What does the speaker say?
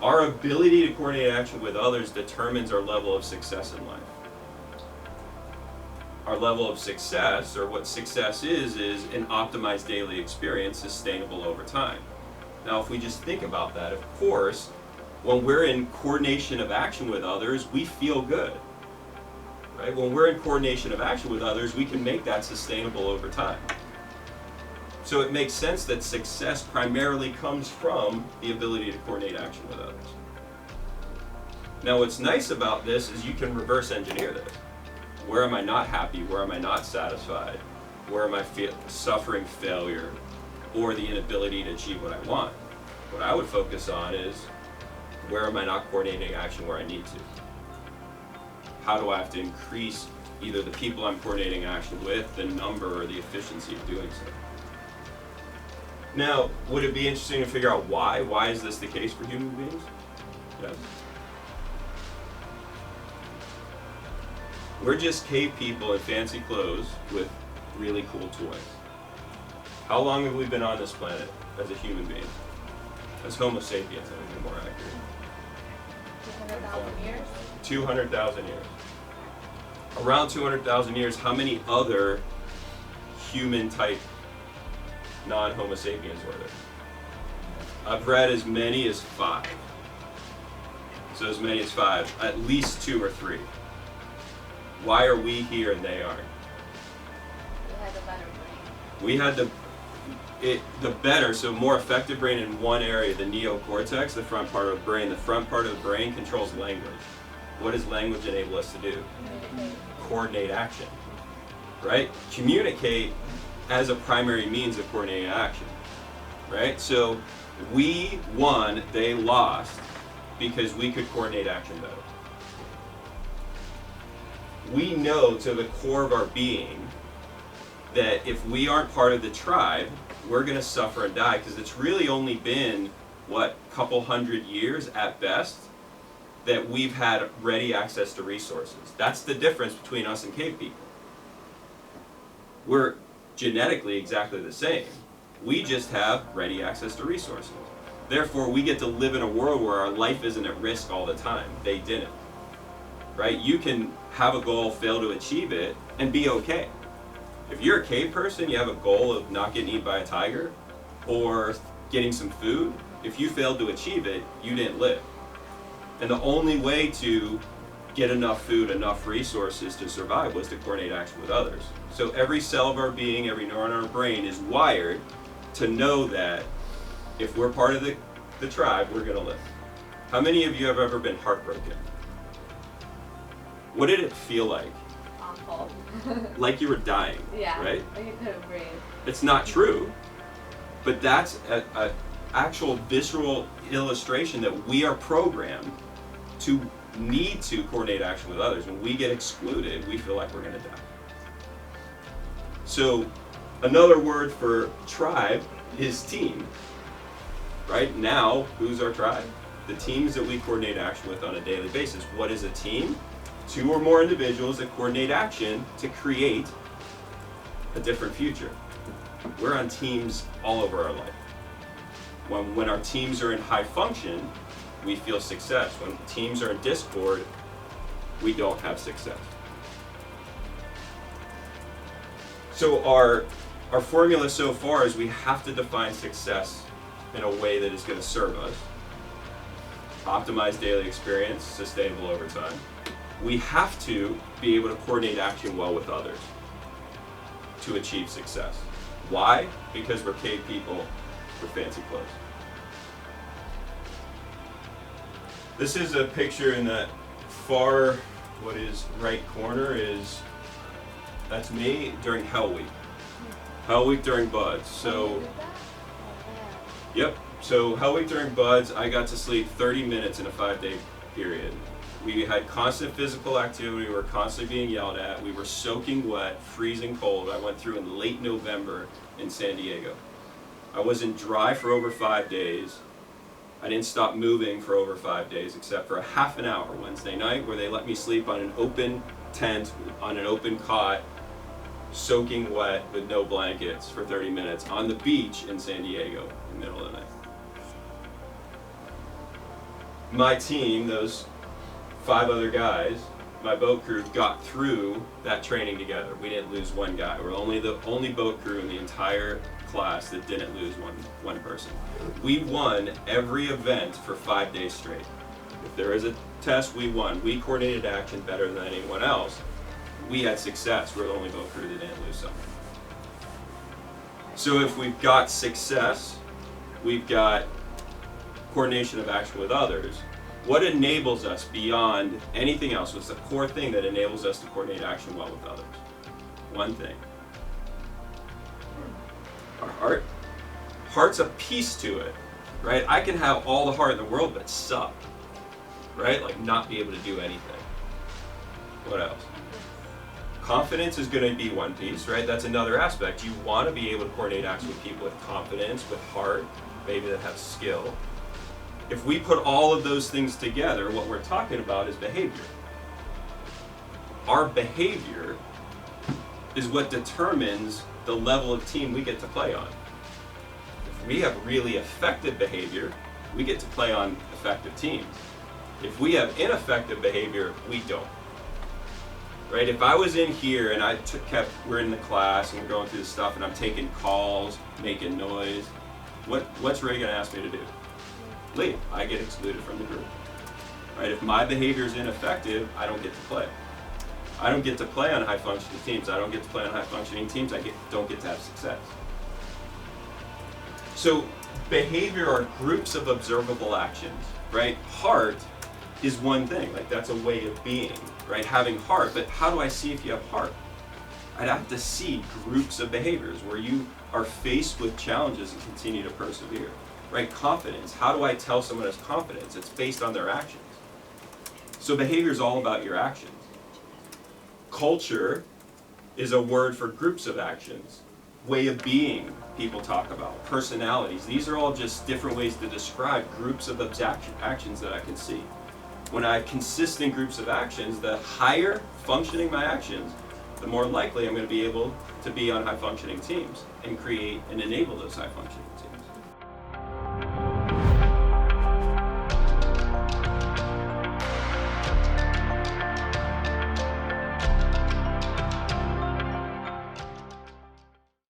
Our ability to coordinate action with others determines our level of success in life. Our level of success, or what success is an optimized daily experience sustainable over time. Now, if we just think about that, of course, when we're in coordination of action with others, we feel good. Right? When we're in coordination of action with others, we can make that sustainable over time. So it makes sense that success primarily comes from the ability to coordinate action with others. Now, what's nice about this is you can reverse engineer this. Where am I not happy? Where am I not satisfied? Where am I suffering failure or the inability to achieve what I want? What I would focus on is, where am I not coordinating action where I need to? How do I have to increase either the people I'm coordinating action with, the number, or the efficiency of doing so? Now, would it be interesting to figure out why? Why is this the case for human beings? Yes. We're just cave people in fancy clothes with really cool toys. How long have we been on this planet as a human being? As Homo sapiens, that would be more accurate. 200,000 years? 200,000 years. Around 200,000 years, how many other human-type non-Homo sapiens were there? I've read as many as 5. So as many as 5, at least 2 or 3. Why are we here and they aren't? We had a better brain. We had the better, so more effective brain in one area, the neocortex, the front part of the brain. The front part of the brain controls language. What does language enable us to do? Communicate. Coordinate action, right? Communicate as a primary means of coordinating action, right? So we won, they lost, because we could coordinate action better. We know to the core of our being that if we aren't part of the tribe, we're going to suffer and die, because it's really only been, what, couple hundred years at best that we've had ready access to resources. That's the difference between us and cave people. We're genetically exactly the same. We just have ready access to resources. Therefore, we get to live in a world where our life isn't at risk all the time. They didn't. Right? You can have a goal, fail to achieve it, and be okay. If you're a cave person, you have a goal of not getting eaten by a tiger or getting some food, if you failed to achieve it, you didn't live. And the only way to get enough food, enough resources to survive was to coordinate action with others. So every cell of our being, every neuron in our brain is wired to know that if we're part of the tribe, we're going to live. How many of you have ever been heartbroken? What did it feel like? Awful. Like you were dying, Yeah. right? Like you couldn't breathe. It's not true, but that's an actual visceral illustration that we are programmed to need to coordinate action with others. When we get excluded, we feel like we're going to die. So another word for tribe is team. Right now, who's our tribe? The teams that we coordinate action with on a daily basis. What is a team? 2 or more individuals that coordinate action to create a different future. We're on teams all over our life. When our teams are in high function, we feel success. When teams are in discord, we don't have success. So our formula so far is we have to define success in a way that is going to serve us. Optimize daily experience, sustainable over time. We have to be able to coordinate action well with others to achieve success. Why? Because we're cave people with fancy clothes. This is a picture in that far, what is right corner is, that's me during Hell Week. Hell Week during Buds. So, yep. So Hell Week during Buds, I got to sleep 30 minutes in a 5-day period. We had constant physical activity, we were constantly being yelled at, we were soaking wet, freezing cold. I went through in late November in San Diego. I wasn't dry for over 5 days. I didn't stop moving for over 5 days except for a half an hour Wednesday night where they let me sleep on an open tent, on an open cot, soaking wet with no blankets for 30 minutes on the beach in San Diego in the middle of the night. my team, those 5 other guys, my boat crew, got through that training together. We didn't lose one guy. We're the only boat crew in the entire class that didn't lose one person. We won every event for 5 days straight. If there is a test, we won. We coordinated action better than anyone else. We had success. We're the only boat crew that didn't lose something. So if we've got success, we've got coordination of action with others. What enables us beyond anything else? What's the core thing that enables us to coordinate action well with others? One thing. Our heart. Heart's a piece to it, right? I can have all the heart in the world but suck, right? Like not be able to do anything. What else? Confidence is going to be one piece, right? That's another aspect. You want to be able to coordinate action with people with confidence, with heart, maybe that have skill. If we put all of those things together, what we're talking about is behavior. Our behavior is what determines the level of team we get to play on. If we have really effective behavior, we get to play on effective teams. If we have ineffective behavior, we don't. Right? If I was in here and we're in the class and we're going through this stuff and I'm taking calls, making noise, what's Ray gonna ask me to do? Leave. I get excluded from the group. Right? If my behavior is ineffective, I don't get to play. I don't get to play on high-functioning teams. I don't get to play on high-functioning teams. Don't get to have success. So behavior are groups of observable actions, right? Heart is one thing. Like that's a way of being, right? Having heart. But how do I see if you have heart? I'd have to see groups of behaviors where you are faced with challenges and continue to persevere. Right? Confidence. How do I tell someone has confidence? It's based on their actions. So behavior is all about your actions. Culture is a word for groups of actions. Way of being, people talk about. Personalities. These are all just different ways to describe groups of actions that I can see. When I have consistent groups of actions, the higher functioning my actions, the more likely I'm going to be able to be on high functioning teams and create and enable those high functioning teams.